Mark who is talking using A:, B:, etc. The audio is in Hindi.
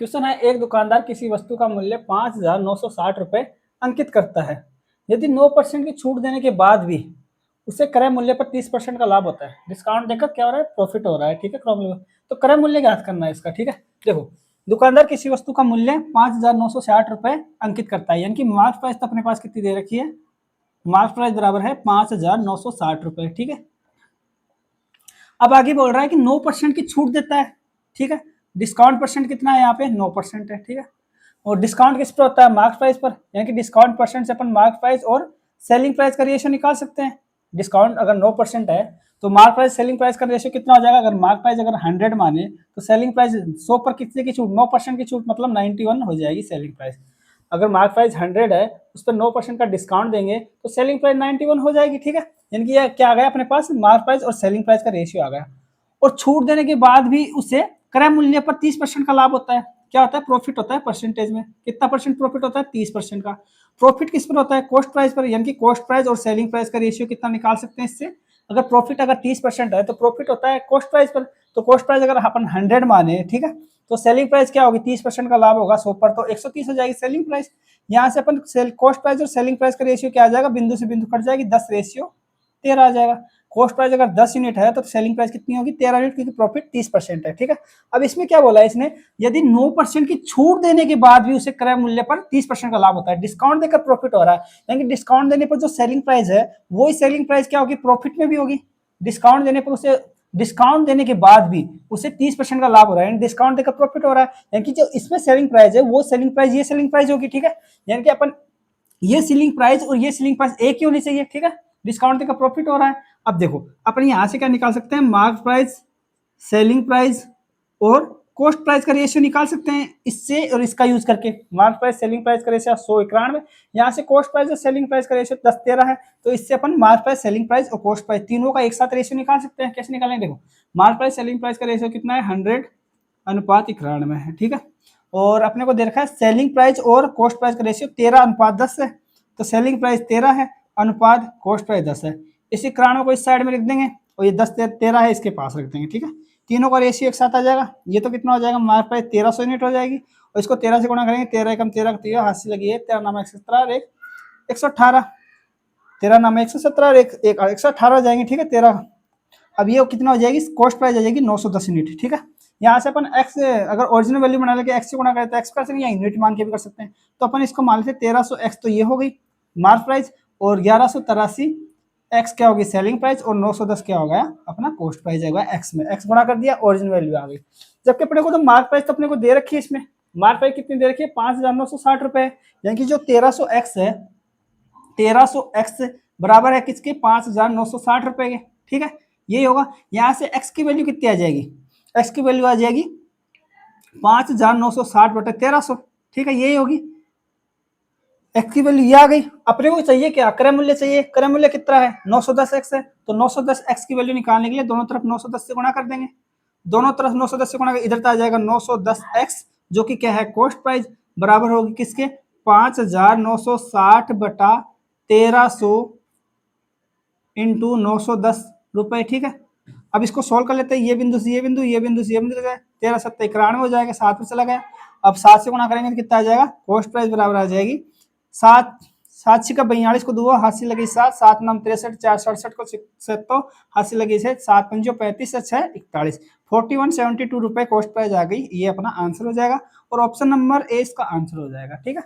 A: क्वेश्चन है, एक दुकानदार किसी वस्तु का मूल्य 5,960 रुपए अंकित करता है। यदि 9% की छूट देने के बाद भी उसे क्रय मूल्य पर 30% का लाभ होता है, डिस्काउंट देकर क्या हो रहा है, प्रॉफिट हो रहा है। ठीक है, क्रय मूल्य तो क्रय मूल्य ज्ञात करना है इसका। ठीक है, देखो दुकानदार किसी वस्तु का मूल्य 5,960 रुपए अंकित करता है, यानी कि मार्केट प्राइस तो अपने पास कितनी दे रखी है, मार्केट प्राइस बराबर है 5,960 रुपए। ठीक है, अब आगे बोल रहा है कि 9% की छूट देता है। ठीक है, डिस्काउंट परसेंट कितना है यहाँ पे, 9% है। ठीक है, और डिस्काउंट किस पर होता है, मार्क्स प्राइस पर, यानी कि डिस्काउंट परसेंट से अपन मार्क्स प्राइस और सेलिंग प्राइस का रेशियो निकाल सकते हैं। डिस्काउंट अगर 9% है तो मार्क प्राइस सेलिंग प्राइस का रेशियो कितना हो जाएगा, अगर मार्क प्राइस अगर 100 माने तो सेलिंग प्राइस 100 पर कितने की छूट, 9% की छूट, मतलब 91 हो जाएगी सेलिंग प्राइस। अगर मार्क प्राइस 100 है उस पर 9% का डिस्काउंट देंगे तो सेलिंग प्राइस 91 हो जाएगी। ठीक है, यानी कि यह क्या आ गया अपने पास, मार्क प्राइस और सेलिंग प्राइस का रेशियो आ गया। और छूट देने के बाद भी उसे क्रय मूल्य पर 30% का लाभ होता है। क्या होता है, प्रॉफिट होता है परसेंटेज में। कितना परसेंट प्रॉफिट होता है, 30% का। प्रॉफिट किस पर होता है, कॉस्ट प्राइस पर, यानी कि कॉस्ट प्राइस और सेलिंग प्राइस का रेशियो कितना निकाल सकते हैं इससे। अगर प्रॉफिट अगर 30% है तो प्रॉफिट होता है कॉस्ट प्राइस पर। तो कॉस्ट प्राइस अगर अपन 100 माने, ठीक है, तो सेलिंग प्राइस क्या होगी, 30% का लाभ होगा 100 पर, तो 130 हो जाएगी सेलिंग प्राइस। यहाँ से अपन कॉस्ट प्राइस और सेलिंग प्राइस का रेशियो क्या आ जाएगा, बिंदु से बिंदु कट जाएगी, 10:13 आ जाएगा। कॉस्ट प्राइस अगर 10 यूनिट है तो सेलिंग प्राइस कितनी होगी, 13 यूनिट, क्योंकि प्रॉफिट 30% है। ठीक है, अब इसमें क्या बोला है इसने, यदि 9% की छूट देने के बाद भी उसे क्रय मूल्य पर 30% का लाभ होता है, डिस्काउंट देकर प्रॉफिट हो रहा है, यानी कि डिस्काउंट देने पर जो सेलिंग प्राइस है वही सेलिंग प्राइस क्या होगी, प्रॉफिट में भी होगी। डिस्काउंट देने पर उसे, डिस्काउंट देने के बाद भी उसे 30% का लाभ हो रहा है, डिस्काउंट देकर प्रॉफिट हो रहा है, यानी कि जो इसमें सेलिंग प्राइस है वो सेलिंग प्राइस, ये सेलिंग प्राइस होगी। ठीक है, यानी कि अपन ये सेलिंग प्राइस और ये सेलिंग प्राइस एक ही होनी चाहिए। ठीक है, डिस्काउंट देकर प्रॉफिट हो रहा है। अब देखो अपन यहां से क्या निकाल सकते हैं, मार्क प्राइस, सेलिंग प्राइस और कॉस्ट प्राइस का रेशियो निकाल सकते हैं इससे और इसका यूज करके। मार्क प्राइस सेलिंग प्राइस का रेशियो 191, यहाँ से कॉस्ट प्राइस और सेलिंग प्राइस का रेशियो 10:13 है, तो इससे अपन मार्क प्राइस, सेलिंग प्राइस और कॉस्ट प्राइस तीनों का एक साथ रेशियो निकाल सकते हैं। कैसे निकालेंगे, देखो मार्क प्राइस सेलिंग प्राइस का रेशियो कितना है, 100:91 है। ठीक है, और अपने को दे रखा है सेलिंग प्राइस और कॉस्ट प्राइस का रेशियो 13:10 है, तो सेलिंग प्राइस 13 है, अनुपात कॉस्ट प्राइस 10 है। इसी 91 को इस साइड में लिख देंगे और ये 10:13 है इसके पास रख देंगे। ठीक है, तीनों का रेशियो एक साथ आ जाएगा, ये तो कितना हो जाएगा, मार्क प्राइस 1300 यूनिट हो जाएगी, और इसको 13 से गुणा करेंगे, 13 एकम 13 13 हाथ से लगी है, 13 नाम 117 118, 13 नाम 117 118 हो जाएंगे। ठीक है, 13, अब ये कितना हो जाएगी, कॉस्ट प्राइस आ जाएगी 910 यूनिट। ठीक है, यहाँ से अपन एक्स अगर ओरिजिनल वैल्यू बना लेके एक्स से गुणा करें तो एक्स कर सकते हैं या यूनिट मान के भी कर सकते हैं, तो अपन इसको मान लेते हैं 1300 एक्स, तो ये हो गई मार्क प्राइस, और 1183 एक्स क्या होगी सेलिंग प्राइस, और 910 क्या हो गया अपना कॉस्ट प्राइस होगा, एक्स में एक्स गुणा कर दिया, ओरिजिनल वैल्यू आ गई। जबकि अपने को तो मार्क प्राइस तो अपने को दे रखी है, इसमें मार्क प्राइस कितनी दे रखी है, 5,960 रुपए, यानी कि जो 1300 एक्स है, 1300 एक्स बराबर है किसके, 5,960 रुपए के। ठीक है, यही होगा। यहाँ से एक्स की वैल्यू कितनी आ जाएगी, एक्स की वैल्यू आ जाएगी 5,960/1300। ठीक है, यही होगी एक्स की वैल्यू, ये आ गई। अपने को चाहिए क्या, क्रय मूल्य चाहिए, क्रय मूल्य कितना है, 910 एक्स है, तो 910 एक्स की वैल्यू निकालने के लिए दोनों तरफ 910 से गुणा कर देंगे, दोनों तरफ 910 से गुणा कर, इधर आ जाएगा 910 एक्स जो कि क्या है कॉस्ट प्राइस, बराबर होगी किसके, 5,960/1300 इंटू 910 रुपए। ठीक है, अब इसको सोल्व कर लेते हैं, ये बिंदु से ये बिंदु, ये बिंदु से ये बिंदु, 13×7=91 हो जाएगा, 7 में चला गया। अब 7 से गुणा करेंगे तो कितना आ जाएगा, कॉस्ट प्राइस बराबर आ जाएगी 7, 7×6=42 को 2 हाथ से लगी 7, 7 9 63, 4 67 को 7 हाथ से लगी 7, 7 5 35 से 6 41, 4172 रुपए कॉस्ट प्राइस आ गई। ये अपना आंसर हो जाएगा और ऑप्शन नंबर ए इसका आंसर हो जाएगा। ठीक है।